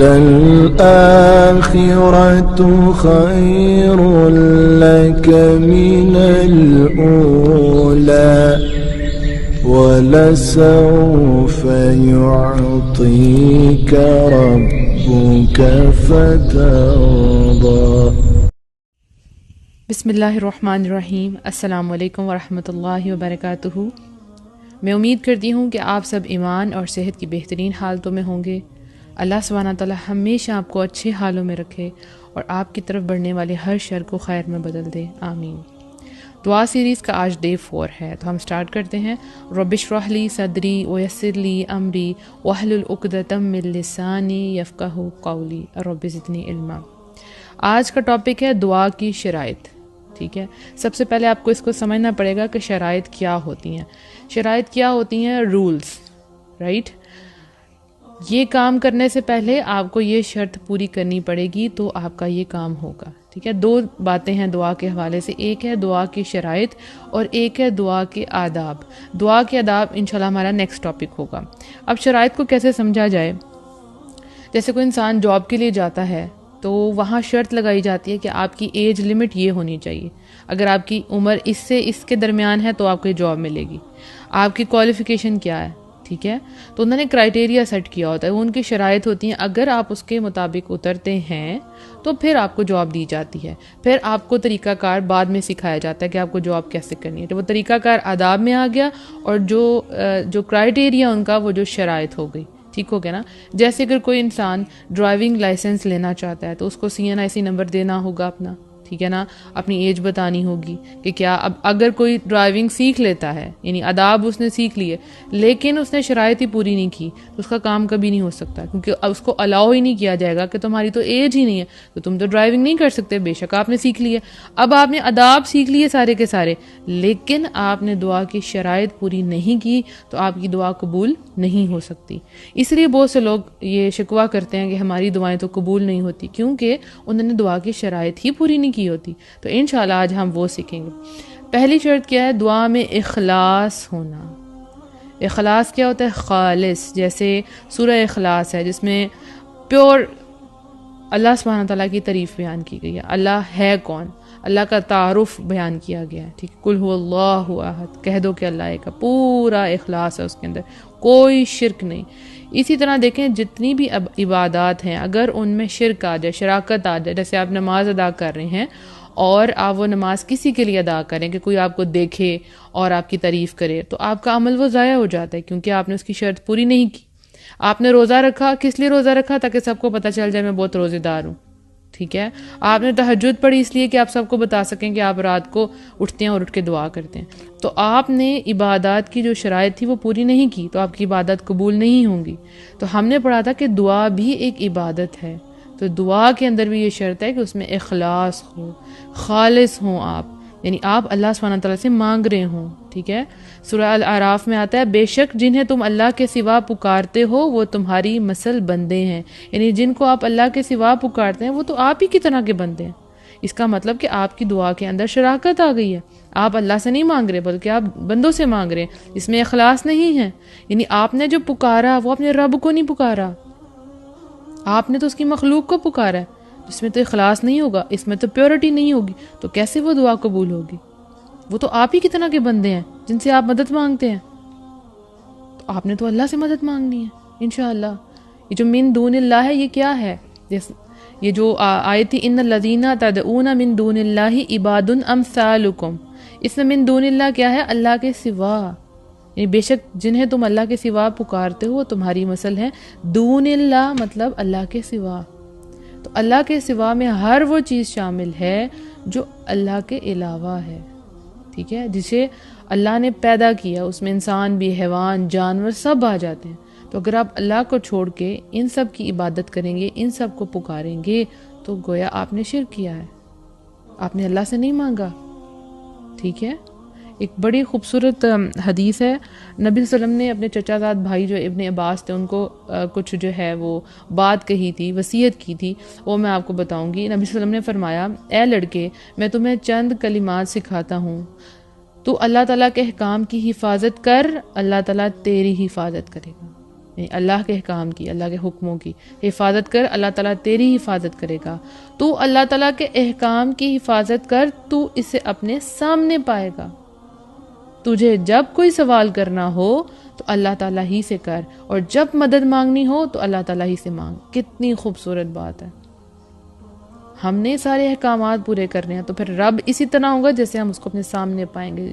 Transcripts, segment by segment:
للآخرة خير لك من الأولى ولسوف يعطيك ربك فترضى۔ بسم اللہ الرحمن الرحیم۔ السلام علیکم ورحمۃ اللہ وبرکاتہ۔ میں امید کرتی ہوں کہ آپ سب ایمان اور صحت کی بہترین حالتوں میں ہوں گے۔ اللہ سبحانہ تعالیٰ ہمیشہ آپ کو اچھے حالوں میں رکھے اور آپ کی طرف بڑھنے والے ہر شر کو خیر میں بدل دے، آمین۔ دعا سیریز کا آج ڈے 4 ہے، تو ہم سٹارٹ کرتے ہیں۔ رب اشرح لی صدری ویسر لی امری واحلل عقدۃ من لسانی یفقہوا قولی رب زدنی علما۔ آج کا ٹاپک ہے دعا کی شرائط، ٹھیک ہے۔ سب سے پہلے آپ کو اس کو سمجھنا پڑے گا کہ شرائط کیا ہوتی ہیں۔ شرائط کیا ہوتی ہیں؟ Rules, right. یہ کام کرنے سے پہلے آپ کو یہ شرط پوری کرنی پڑے گی تو آپ کا یہ کام ہوگا، ٹھیک ہے۔ دو باتیں ہیں دعا کے حوالے سے، ایک ہے دعا کی شرائط اور ایک ہے دعا کے آداب۔ دعا کے آداب انشاءاللہ ہمارا نیکسٹ ٹاپک ہوگا۔ اب شرائط کو کیسے سمجھا جائے؟ جیسے کوئی انسان جاب کے لیے جاتا ہے تو وہاں شرط لگائی جاتی ہے کہ آپ کی ایج لمٹ یہ ہونی چاہیے، اگر آپ کی عمر اس سے اس کے درمیان ہے تو آپ کو یہ جاب ملے گی۔ آپ کی کوالیفیکیشن کیا ہے، ٹھیک ہے۔ تو انہوں نے کرائٹیریا سیٹ کیا ہوتا ہے، وہ ان کی شرائط ہوتی ہیں، اگر آپ اس کے مطابق اترتے ہیں تو پھر آپ کو جاب دی جاتی ہے۔ پھر آپ کو طریقہ کار بعد میں سکھایا جاتا ہے کہ آپ کو جاب کیسے کرنی ہے، تو وہ طریقہ کار آداب میں آ گیا، اور جو کرائٹیریا ان کا وہ جو شرائط ہو گئی، ٹھیک ہو گیا نا۔ جیسے اگر کوئی انسان ڈرائیونگ لائسنس لینا چاہتا ہے تو اس کو CNIC نمبر دینا ہوگا اپنا، ٹھیک ہے نا، اپنی ایج بتانی ہوگی کہ کیا۔ اب اگر کوئی ڈرائیونگ سیکھ لیتا ہے، یعنی آداب اس نے سیکھ لیے لیکن اس نے شرائط ہی پوری نہیں کی، تو اس کا کام کبھی نہیں ہو سکتا، کیونکہ اب اس کو الاؤ ہی نہیں کیا جائے گا کہ تمہاری تو ایج ہی نہیں ہے تو تم تو ڈرائیونگ نہیں کر سکتے۔ بے شک آپ نے سیکھ لیے، اب آپ نے آداب سیکھ لیے سارے کے سارے، لیکن آپ نے دعا کی شرائط پوری نہیں کی تو آپ کی دعا قبول نہیں ہو سکتی۔ اس لیے بہت سے لوگ یہ شکوہ کرتے ہیں کہ ہماری دعائیں تو قبول نہیں ہوتی، کیونکہ انہوں نے دعا کی شرائط ہی پوری نہیں کی ہوتی۔ تو انشاءاللہ آج ہم وہ سیکھیں گے۔ پہلی شرط کیا ہے؟ دعا میں اخلاص ہونا۔ اخلاص کیا ہوتا ہے؟ خالص۔ جیسے سورہ اخلاص ہے جس میں پیور اللہ سبحانہ تعالیٰ کی تعریف بیان کی گئی ہے، اللہ ہے کون، اللہ کا تعارف بیان کیا گیا ہے، ٹھیک۔ قل هو اللہ احد، کہہ دو کہ اللہ ایک ہے، پورا اخلاص ہے اس کے اندر، کوئی شرک نہیں۔ اسی طرح دیکھیں جتنی بھی عبادات ہیں اگر ان میں شرک آ جائے، شراکت آ جائے، جیسے آپ نماز ادا کر رہے ہیں اور آپ وہ نماز کسی کے لیے ادا کریں کہ کوئی آپ کو دیکھے اور آپ کی تعریف کرے، تو آپ کا عمل وہ ضائع ہو جاتا ہے، کیونکہ آپ نے اس کی شرط پوری نہیں کی۔ آپ نے روزہ رکھا، کس لیے روزہ رکھا؟ تاکہ سب کو پتہ چل جائے میں بہت روزے دار ہوں، ٹھیک ہے۔ آپ نے تہجد پڑھی اس لیے کہ آپ سب کو بتا سکیں کہ آپ رات کو اٹھتے ہیں اور اٹھ کے دعا کرتے ہیں۔ تو آپ نے عبادات کی جو شرائط تھی وہ پوری نہیں کی تو آپ کی عبادت قبول نہیں ہوں گی۔ تو ہم نے پڑھا تھا کہ دعا بھی ایک عبادت ہے، تو دعا کے اندر بھی یہ شرط ہے کہ اس میں اخلاص ہو، خالص ہوں آپ، یعنی آپ اللہ سبحانہ تعالیٰ سے مانگ رہے ہوں، ٹھیک ہے۔ سورہ الاعراف میں آتا ہے بے شک جنہیں تم اللہ کے سوا پکارتے ہو وہ تمہاری مثل بندے ہیں، یعنی جن کو آپ اللہ کے سوا پکارتے ہیں وہ تو آپ ہی کی طرح کے بندے ہیں۔ اس کا مطلب کہ آپ کی دعا کے اندر شراکت آ گئی ہے، آپ اللہ سے نہیں مانگ رہے بلکہ آپ بندوں سے مانگ رہے ہیں، اس میں اخلاص نہیں ہے۔ یعنی آپ نے جو پکارا وہ اپنے رب کو نہیں پکارا، آپ نے تو اس کی مخلوق کو پکارا ہے، اس میں تو اخلاص نہیں ہوگا، اس میں تو پیورٹی نہیں ہوگی، تو کیسے وہ دعا قبول ہوگی؟ وہ تو آپ ہی کی طرح کے بندے ہیں جن سے آپ مدد مانگتے ہیں، تو آپ نے تو اللہ سے مدد مانگنی ہے انشاءاللہ۔ یہ جو من دون اللہ ہے یہ کیا ہے؟ یہ جو آیت تھی ان الذین تدعون من دون اللہ عباد امثالکم، اس میں من دون اللہ کیا ہے؟ اللہ کے سوا، یعنی بے شک جنہیں تم اللہ کے سوا پکارتے ہو وہ تمہاری مثل ہیں۔ دون اللہ مطلب اللہ کے سوا، تو اللہ کے سوا میں ہر وہ چیز شامل ہے جو اللہ کے علاوہ ہے، ٹھیک ہے، جسے اللہ نے پیدا کیا، اس میں انسان بھی، حیوان، جانور سب آ جاتے ہیں۔ تو اگر آپ اللہ کو چھوڑ کے ان سب کی عبادت کریں گے، ان سب کو پکاریں گے، تو گویا آپ نے شرک کیا ہے، آپ نے اللہ سے نہیں مانگا، ٹھیک ہے۔ ایک بڑی خوبصورت حدیث ہے، نبی صلی اللہ علیہ وسلم نے اپنے چچا زاد بھائی جو ابن عباس تھے ان کو کچھ جو ہے وہ بات کہی تھی، وصیت کی تھی، وہ میں آپ کو بتاؤں گی۔ نبی صلی اللہ علیہ وسلم نے فرمایا اے لڑکے میں تمہیں چند کلمات سکھاتا ہوں، تو اللہ تعالیٰ کے احکام کی حفاظت کر، اللہ تعالیٰ تیری حفاظت کرے گا۔ اللہ کے احکام کی، اللہ کے حکموں کی حفاظت کر، اللہ تعالیٰ تیری حفاظت کرے گا۔ تو اللہ تعالیٰ کے احکام کی حفاظت کر، تو اسے اپنے سامنے پائے گا۔ تجھے جب کوئی سوال کرنا ہو تو اللہ تعالیٰ ہی سے کر، اور جب مدد مانگنی ہو تو اللہ تعالیٰ ہی سے مانگ۔ کتنی خوبصورت بات ہے۔ ہم نے سارے احکامات پورے کرنے ہیں تو پھر رب اسی طرح ہوگا جیسے ہم اس کو اپنے سامنے پائیں گے،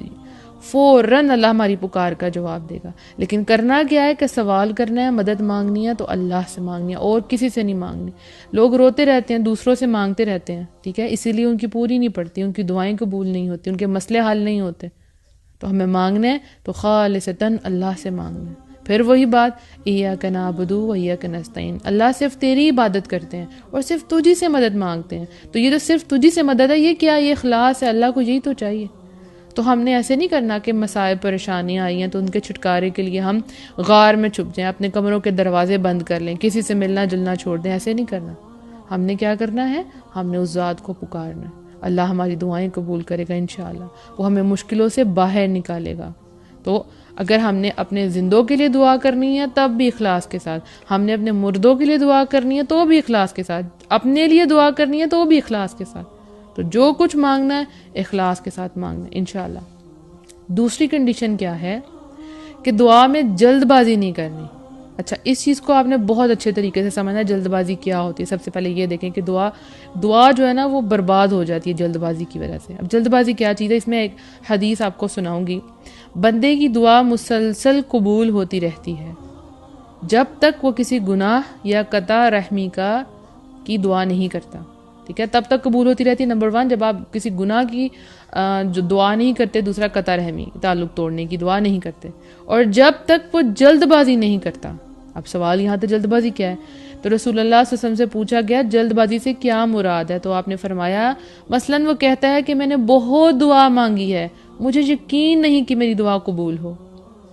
فوراً اللہ ہماری پکار کا جواب دے گا۔ لیکن کرنا کیا ہے کہ سوال کرنا ہے، مدد مانگنی ہے تو اللہ سے مانگنی ہے، اور کسی سے نہیں مانگنی۔ لوگ روتے رہتے ہیں، دوسروں سے مانگتے رہتے ہیں، ٹھیک ہے، اسی لیے ان کی پوری نہیں پڑتی، ان کی دعائیں قبول نہیں ہوتی، ان کے مسئلے حل نہیں ہوتے۔ تو ہمیں مانگنا ہے تو خالصتاً اللہ سے مانگنا ہے۔ پھر وہی بات، ایاک نعبد و ایاک نستعین، اللہ صرف تیری عبادت کرتے ہیں اور صرف تجھی سے مدد مانگتے ہیں۔ تو یہ جو صرف تجھی سے مدد ہے، یہ کیا؟ یہ اخلاص ہے، اللہ کو یہی تو چاہیے۔ تو ہم نے ایسے نہیں کرنا کہ مسائل پریشانیاں آئی ہیں تو ان کے چھٹکارے کے لیے ہم غار میں چھپ جائیں، اپنے کمروں کے دروازے بند کر لیں، کسی سے ملنا جلنا چھوڑ دیں، ایسے نہیں کرنا۔ ہم نے کیا کرنا ہے؟ ہم نے اس ذات کو پکارنا ہے، اللہ ہماری دعائیں قبول کرے گا انشاءاللہ، وہ ہمیں مشکلوں سے باہر نکالے گا۔ تو اگر ہم نے اپنے زندوں کے لیے دعا کرنی ہے تب بھی اخلاص کے ساتھ، ہم نے اپنے مردوں کے لیے دعا کرنی ہے تو بھی اخلاص کے ساتھ، اپنے لیے دعا کرنی ہے تو بھی اخلاص کے ساتھ۔ تو جو کچھ مانگنا ہے اخلاص کے ساتھ مانگنا ہے انشاءاللہ۔ دوسری کنڈیشن کیا ہے کہ دعا میں جلد بازی نہیں کرنی۔ اچھا، اس چیز کو آپ نے بہت اچھے طریقے سے سمجھنا ہے، جلد بازی کیا ہوتی ہے۔ سب سے پہلے یہ دیکھیں کہ دعا جو ہے نا وہ برباد ہو جاتی ہے جلد بازی کی وجہ سے۔ اب جلد بازی کیا چیز ہے؟ اس میں ایک حدیث آپ کو سناؤں گی۔ بندے کی دعا مسلسل قبول ہوتی رہتی ہے جب تک وہ کسی گناہ یا قطع رحمی کی دعا نہیں کرتا، ٹھیک ہے، تب تک قبول ہوتی رہتی ہے۔ نمبر 1، جب آپ کسی گناہ کی جو دعا نہیں کرتے، دوسرا قطع رحمی، تعلق توڑنے کی دعا نہیں کرتے، اور جب تک وہ جلد بازی نہیں کرتا۔ اب سوال یہاں تو جلد بازی کیا ہے؟ تو رسول اللہ صلی اللہ علیہ وسلم سے پوچھا گیا جلد بازی سے کیا مراد ہے؟ تو آپ نے فرمایا مثلاً وہ کہتا ہے کہ میں نے بہت دعا مانگی ہے، مجھے یقین نہیں کہ میری دعا قبول ہو،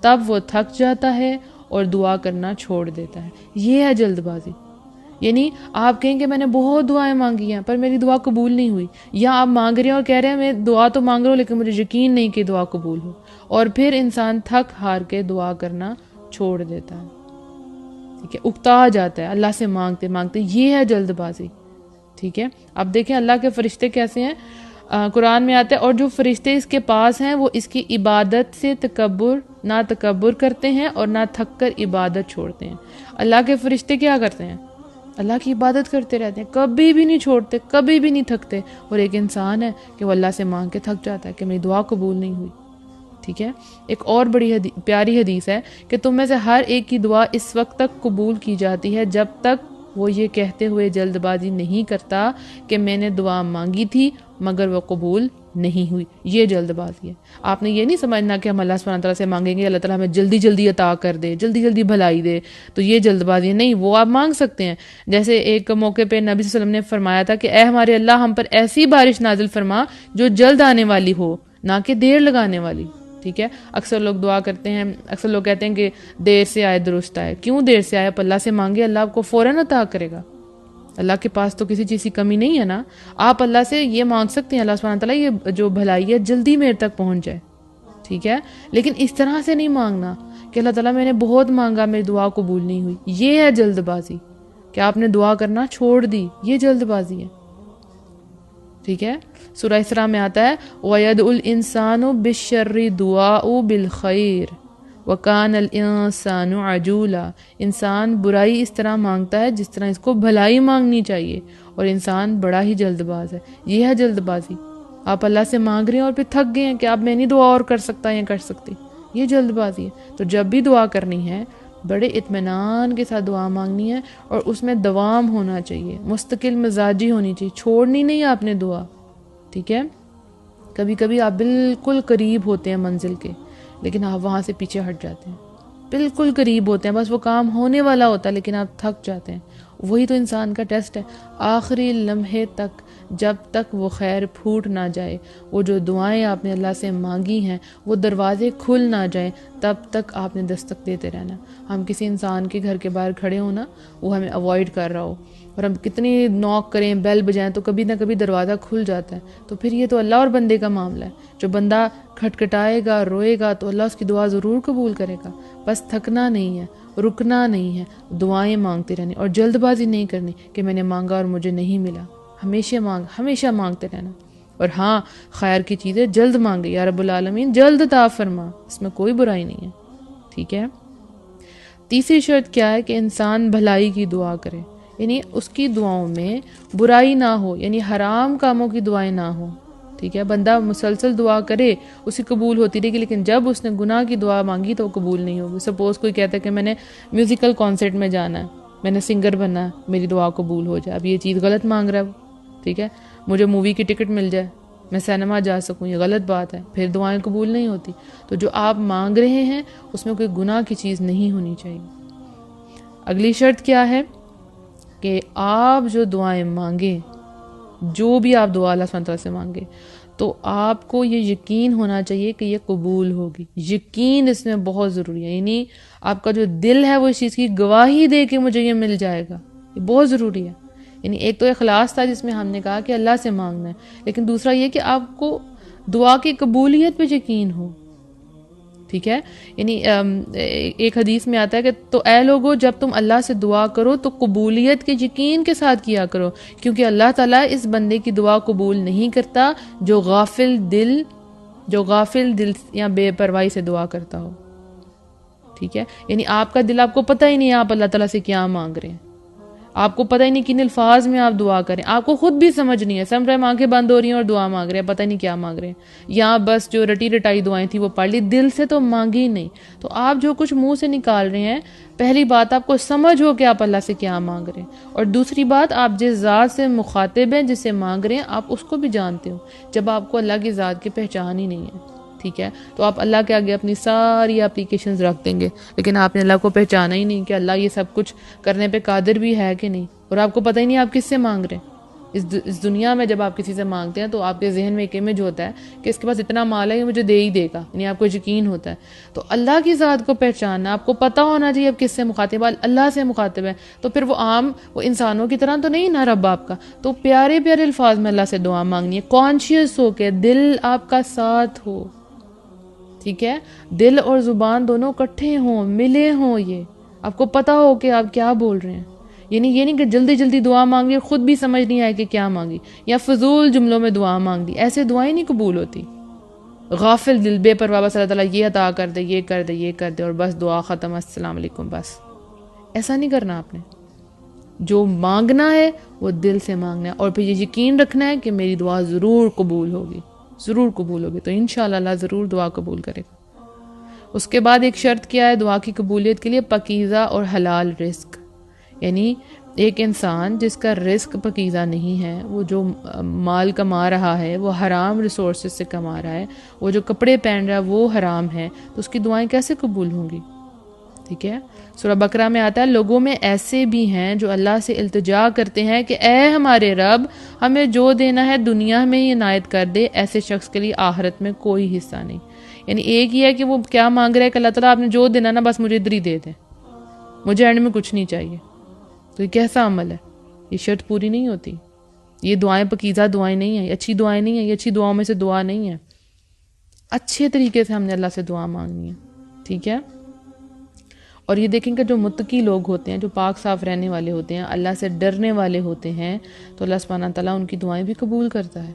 تب وہ تھک جاتا ہے اور دعا کرنا چھوڑ دیتا ہے۔ یہ ہے جلد بازی۔ یعنی آپ کہیں کہ میں نے بہت دعائیں مانگی ہیں پر میری دعا قبول نہیں ہوئی، یا آپ مانگ رہے ہیں اور کہہ رہے ہیں میں دعا تو مانگ رہا ہوں لیکن مجھے یقین نہیں کہ دعا قبول ہو، اور پھر انسان تھک ہار کے دعا کرنا چھوڑ دیتا ہے، ٹھیک ہے، اکتا جاتا ہے اللہ سے مانگتے مانگتے۔ یہ ہے جلد بازی، ٹھیک ہے۔ اب دیکھیں اللہ کے فرشتے کیسے ہیں، قرآن میں آتا ہے اور جو فرشتے اس کے پاس ہیں وہ اس کی عبادت سے نہ تکبر کرتے ہیں اور نہ تھک کر عبادت چھوڑتے ہیں۔ اللہ کے فرشتے کیا کرتے ہیں؟ اللہ کی عبادت کرتے رہتے ہیں، کبھی بھی نہیں چھوڑتے، کبھی بھی نہیں تھکتے۔ اور ایک انسان ہے کہ وہ اللہ سے مانگ کے تھک جاتا ہے کہ میری دعا قبول نہیں ہوئی، ٹھیک ہے۔ ایک اور بڑی پیاری حدیث ہے کہ تم میں سے ہر ایک کی دعا اس وقت تک قبول کی جاتی ہے جب تک وہ یہ کہتے ہوئے جلد بازی نہیں کرتا کہ میں نے دعا مانگی تھی مگر وہ قبول نہیں ہوئی۔ یہ جلد بازی ہے۔ آپ نے یہ نہیں سمجھنا کہ ہم اللہ سبحانہ تعالیٰ سے مانگیں گے اللہ تعالیٰ ہمیں جلدی جلدی عطا کر دے، جلدی جلدی بھلائی دے، تو یہ جلد بازی ہے نہیں۔ وہ آپ مانگ سکتے ہیں، جیسے ایک موقع پہ نبی صلی اللہ علیہ وسلم نے فرمایا تھا کہ اے ہمارے اللہ ہم پر ایسی بارش نازل فرما جو جلد آنے والی ہو نہ کہ دیر لگانے والی، ٹھیک ہے۔ اکثر لوگ دعا کرتے ہیں، اکثر لوگ کہتے ہیں کہ دیر سے آئے درست آئے۔ کیوں دیر سے آئے؟ اللہ سے مانگے، اللہ آپ کو فوراً عطا کرے گا۔ اللہ کے پاس تو کسی چیز کی کمی نہیں ہے نا۔ آپ اللہ سے یہ مانگ سکتے ہیں اللہ سبحانہ تعالیٰ یہ جو بھلائی ہے جلدی میرے تک پہنچ جائے، ٹھیک ہے، لیکن اس طرح سے نہیں مانگنا کہ اللہ تعالیٰ میں نے بہت مانگا میری دعا قبول نہیں ہوئی۔ یہ ہے جلد بازی کہ آپ نے دعا کرنا چھوڑ دی، یہ جلد بازی ہے، ٹھیک ہے۔ سورہ اسراء میں آتا ہے وَيَدْعُ الْإِنسَانُ بِالشَّرِّ دُعَاءُ بِالْخَيْرِ وَكَانَ الْإِنسَانُ عَجُولًا۔ انسان برائی اس طرح مانگتا ہے جس طرح اس کو بھلائی مانگنی چاہیے، اور انسان بڑا ہی جلد باز ہے۔ یہ ہے جلد بازی۔ آپ اللہ سے مانگ رہے ہیں اور پھر تھک گئے ہیں کہ اب میں نہیں دعا اور کر سکتا یا کر سکتی، یہ جلد بازی ہے۔ تو جب بھی دعا کرنی ہے بڑے اطمینان کے ساتھ دعا مانگنی ہے، اور اس میں دوام ہونا چاہیے، مستقل مزاجی ہونی چاہیے، چھوڑنی نہیں آپ نے دعا، ٹھیک ہے۔ کبھی کبھی آپ بالکل قریب ہوتے ہیں منزل کے لیکن آپ وہاں سے پیچھے ہٹ جاتے ہیں، بالکل قریب ہوتے ہیں، بس وہ کام ہونے والا ہوتا ہے لیکن آپ تھک جاتے ہیں۔ وہی تو انسان کا ٹیسٹ ہے، آخری لمحے تک جب تک وہ خیر پھوٹ نہ جائے، وہ جو دعائیں آپ نے اللہ سے مانگی ہیں وہ دروازے کھل نہ جائیں، تب تک آپ نے دستک دیتے رہنا۔ ہم کسی انسان کے گھر کے باہر کھڑے ہوں نا، وہ ہمیں اوائڈ کر رہا ہو اور ہم کتنی نوک کریں، بیل بجائیں تو کبھی نہ کبھی دروازہ کھل جاتا ہے، تو پھر یہ تو اللہ اور بندے کا معاملہ ہے۔ جو بندہ کھٹکھٹائے گا، روئے گا تو اللہ اس کی دعا ضرور قبول کرے گا، بس تھکنا نہیں ہے، رکنا نہیں ہے، دعائیں مانگتے رہنے اور جلد بازی نہیں کرنی کہ میں نے مانگا اور مجھے نہیں ملا. ہمیشہ مانگتے رہنا. اور ہاں، خیر کی چیزیں جلد مانگے، یا رب العالمین جلد عطا فرما، اس میں کوئی برائی نہیں ہے. ٹھیک ہے. تیسری شرط کیا ہے کہ انسان بھلائی کی دعا کرے، یعنی اس کی دعاؤں میں برائی نہ ہو، یعنی حرام کاموں کی دعائیں نہ ہوں. ٹھیک ہے. بندہ مسلسل دعا کرے، اسی قبول ہوتی رہے گی، لیکن جب اس نے گناہ کی دعا مانگی تو وہ قبول نہیں ہوگی. سپوز کوئی کہتا ہے کہ میں نے میوزیکل کانسرٹ میں جانا ہے، میں نے سنگر بننا ہے، میری دعا قبول ہو جائے. اب یہ چیز غلط مانگ رہا ہے وہ. ٹھیک ہے. مجھے مووی کی ٹکٹ مل جائے، میں سینما جا سکوں، یہ غلط بات ہے، پھر دعائیں قبول نہیں ہوتی. تو جو آپ مانگ رہے ہیں اس میں کوئی گناہ کی چیز نہیں ہونی چاہیے. اگلی شرط کیا ہے کہ آپ جو دعائیں مانگیں، جو بھی آپ دعا اللہ سبحانہ تعالیٰ سے مانگیں، تو آپ کو یہ یقین ہونا چاہیے کہ یہ قبول ہوگی. یقین اس میں بہت ضروری ہے. یعنی آپ کا جو دل ہے وہ اس چیز کی گواہی دے کہ مجھے یہ مل جائے گا، یہ بہت ضروری ہے. یعنی ایک تو اخلاص تھا جس میں ہم نے کہا کہ اللہ سے مانگنا ہے، لیکن دوسرا یہ کہ آپ کو دعا کی قبولیت پہ یقین ہو. ٹھیک ہے. یعنی ایک حدیث میں آتا ہے کہ تو اے لوگو، جب تم اللہ سے دعا کرو تو قبولیت کے یقین کے ساتھ کیا کرو، کیونکہ اللہ تعالیٰ اس بندے کی دعا قبول نہیں کرتا جو غافل دل یا بے پرواہی سے دعا کرتا ہو. ٹھیک ہے. یعنی آپ کا دل، آپ کو پتہ ہی نہیں ہے آپ اللہ تعالیٰ سے کیا مانگ رہے ہیں، آپ کو پتہ ہی نہیں کن الفاظ میں آپ دعا کریں، آپ کو خود بھی سمجھ نہیں ہے. سم ٹائم آنکھیں بند ہو رہی ہیں اور دعا مانگ رہے ہیں، پتہ نہیں کیا مانگ رہے ہیں، یا بس جو رٹی رٹائی دعائیں تھیں وہ پڑھ لی، دل سے تو مانگی ہی نہیں. تو آپ جو کچھ منہ سے نکال رہے ہیں، پہلی بات آپ کو سمجھ ہو کہ آپ اللہ سے کیا مانگ رہے ہیں، اور دوسری بات آپ جس ذات سے مخاطب ہیں، جس سے مانگ رہے ہیں، آپ اس کو بھی جانتے ہو. جب آپ کو اللہ کی ذات کی پہچان ہی نہیں ہے، ٹھیک ہے، تو آپ اللہ کے آگے اپنی ساری اپلیکیشنز رکھ دیں گے، لیکن آپ نے اللہ کو پہچانا ہی نہیں کہ اللہ یہ سب کچھ کرنے پہ قادر بھی ہے کہ نہیں، اور آپ کو پتہ ہی نہیں آپ کس سے مانگ رہے ہیں. اس دنیا میں جب آپ کسی سے مانگتے ہیں تو آپ کے ذہن میں ایک امیج ہوتا ہے کہ اس کے پاس اتنا مال ہے، یہ مجھے دے ہی دے گا، یعنی آپ کو یقین ہوتا ہے. تو اللہ کی ذات کو پہچاننا، آپ کو پتہ ہونا چاہیے آپ کس سے مخاطب، اللہ سے مخاطب ہے. تو پھر وہ انسانوں کی طرح تو نہیں نا رب آپ کا. تو پیارے پیارے الفاظ میں اللہ سے دعا مانگنی ہے، کانشیس ہو کے، دل آپ کا ساتھ ہو. ٹھیک ہے. دل اور زبان دونوں اکٹھے ہوں، ملے ہوں، یہ آپ کو پتہ ہو کہ آپ کیا بول رہے ہیں. یعنی یہ نہیں کہ جلدی جلدی دعا مانگی اور خود بھی سمجھ نہیں آئے کہ کیا مانگی، یا فضول جملوں میں دعا مانگ دی. ایسے دعائیں نہیں قبول ہوتی. غافل دل، بے پرواہ، بس اللہ تعالیٰ یہ عطا کر دے، یہ کر دے، یہ کر دے، اور بس دعا ختم، السلام علیکم، بس. ایسا نہیں کرنا آپ نے. جو مانگنا ہے وہ دل سے مانگنا ہے، اور پھر یہ یقین رکھنا ہے کہ میری دعا ضرور قبول ہوگی، ضرور قبول ہوگی. تو انشاءاللہ اللہ ضرور دعا قبول کرے گا. اس کے بعد ایک شرط کیا ہے دعا کی قبولیت کے لیے؟ پاکیزہ اور حلال رزق. یعنی ایک انسان جس کا رزق پاکیزہ نہیں ہے، وہ جو مال کما رہا ہے وہ حرام ریسورسز سے کما رہا ہے، وہ جو کپڑے پہن رہا ہے وہ حرام ہے، تو اس کی دعائیں کیسے قبول ہوں گی؟ ٹھیک ہے. سورہ بقرہ میں آتا ہے لوگوں میں ایسے بھی ہیں جو اللہ سے التجا کرتے ہیں کہ اے ہمارے رب، ہمیں جو دینا ہے دنیا میں ہی عنایت کر دے، ایسے شخص کے لیے آخرت میں کوئی حصہ نہیں. یعنی ایک یہ ہے کہ وہ کیا مانگ رہا ہے کہ اللہ تعالیٰ آپ نے جو دینا نا بس مجھے ادھر ہی دے دیں، مجھے اینڈ میں کچھ نہیں چاہیے. تو یہ کیسا عمل ہے؟ یہ شرط پوری نہیں ہوتی. یہ دعائیں پاکیزہ دعائیں نہیں ہیں، یہ اچھی دعائیں نہیں ہیں، یہ اچھی دعاؤں میں سے دعا نہیں ہے. اچھے طریقے سے ہم نے اللہ سے دعا مانگنی ہے. ٹھیک ہے. اور یہ دیکھیں کہ جو متقی لوگ ہوتے ہیں، جو پاک صاف رہنے والے ہوتے ہیں، اللہ سے ڈرنے والے ہوتے ہیں، تو اللہ سبحانہ تعالیٰ ان کی دعائیں بھی قبول کرتا ہے.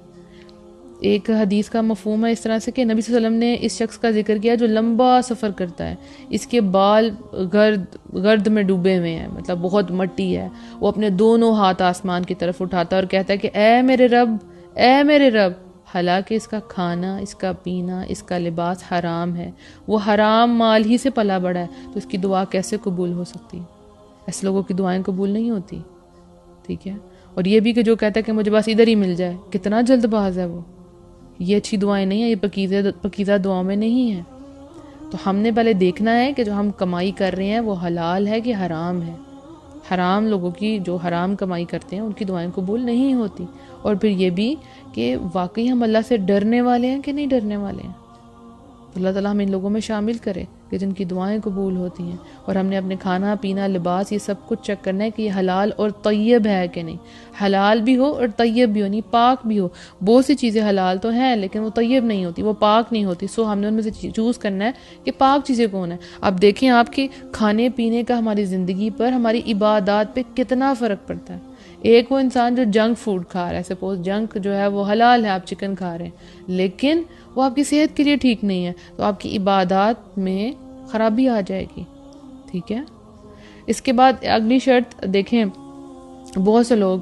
ایک حدیث کا مفہوم ہے اس طرح سے کہ نبی صلی اللہ علیہ وسلم نے اس شخص کا ذکر کیا جو لمبا سفر کرتا ہے، اس کے بال گرد میں ڈوبے ہوئے ہیں، مطلب بہت مٹی ہے، وہ اپنے دونوں ہاتھ آسمان کی طرف اٹھاتا ہے اور کہتا ہے کہ اے میرے رب، اے میرے رب، حالانکہ اس کا کھانا، اس کا پینا، اس کا لباس حرام ہے، وہ حرام مال ہی سے پلا بڑا ہے، تو اس کی دعا کیسے قبول ہو سکتی؟ ایسے لوگوں کی دعائیں قبول نہیں ہوتی. ٹھیک ہے. اور یہ بھی کہ جو کہتا ہے کہ مجھے بس ادھر ہی مل جائے، کتنا جلد باز ہے وہ. یہ اچھی دعائیں نہیں ہیں، یہ پاکیزہ دعاؤں میں نہیں ہیں. تو ہم نے پہلے دیکھنا ہے کہ جو ہم کمائی کر رہے ہیں وہ حلال ہے کہ حرام ہے. حرام لوگوں کی، جو حرام کمائی کرتے ہیں ان کی دعائیں قبول نہیں ہوتی. اور پھر یہ بھی کہ واقعی ہم اللہ سے ڈرنے والے ہیں کہ نہیں ڈرنے والے ہیں. اللہ تعالیٰ ہم ان لوگوں میں شامل کرے کہ جن کی دعائیں قبول ہوتی ہیں. اور ہم نے اپنے کھانا پینا لباس یہ سب کچھ چیک کرنا ہے کہ یہ حلال اور طیب ہے کہ نہیں. حلال بھی ہو اور طیب بھی ہو، نہیں پاک بھی ہو. بہت سی چیزیں حلال تو ہیں لیکن وہ طیب نہیں ہوتی، وہ پاک نہیں ہوتی. سو ہم نے ان میں سے چوز کرنا ہے کہ پاک چیزیں کون ہیں. اب دیکھیں آپ کے کھانے پینے کا ہماری زندگی پر، ہماری عبادات پہ کتنا فرق پڑتا ہے. ایک وہ انسان جو جنک فوڈ کھا رہا ہے، سپوز جنک جو ہے وہ حلال ہے، آپ چکن کھا رہے ہیں لیکن وہ آپ کی صحت کے لیے ٹھیک نہیں ہے، تو آپ کی عبادات میں خرابی آ جائے گی. ٹھیک ہے. اس کے بعد اگلی شرط دیکھیں، بہت سے لوگ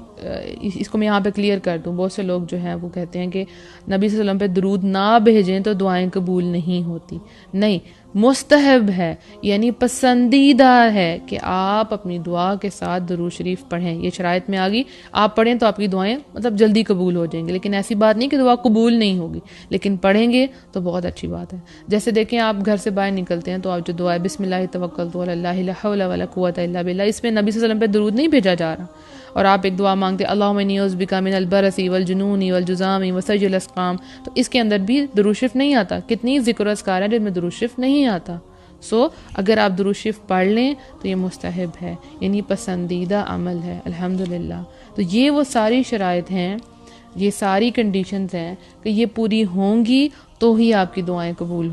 اس کو میں یہاں پہ کلیئر کر دوں، بہت سے لوگ جو ہیں وہ کہتے ہیں کہ نبی صلی اللہ علیہ وسلم پہ درود نہ بھیجیں تو دعائیں قبول نہیں ہوتی. نہیں، مستحب ہے، یعنی پسندیدہ ہے کہ آپ اپنی دعا کے ساتھ درود شریف پڑھیں. یہ شرائط میں آ گئی، آپ پڑھیں تو آپ کی دعائیں مطلب جلدی قبول ہو جائیں گی. لیکن ایسی بات نہیں کہ دعا قبول نہیں ہوگی، لیکن پڑھیں گے تو بہت اچھی بات ہے. جیسے دیکھیں آپ گھر سے باہر نکلتے ہیں تو آپ جو دعا ہے بسم اللہ توکلت علی اللہ لا حول ولا قوت الا باللہ، اس میں نبی صلی اللہ علیہ وسلم پہ درود نہیں بھیجا جا رہا. اور آپ ایک دعا مانگتے اللہم انی اعوذ بک من البرص والجنون والجذام وسیء الاسقام، تو اس کے اندر بھی درود شریف نہیں آتا. کتنی ذکر و اذکار ہیں جن میں درود شریف نہیں آتا. سو اگر آپ درود شریف پڑھ لیں تو یہ مستحب ہے، یعنی پسندیدہ عمل ہے. الحمدللہ. تو یہ وہ ساری شرائط ہیں، یہ ساری کنڈیشنز ہیں کہ یہ پوری ہوں گی تو ہی آپ کی دعائیں قبول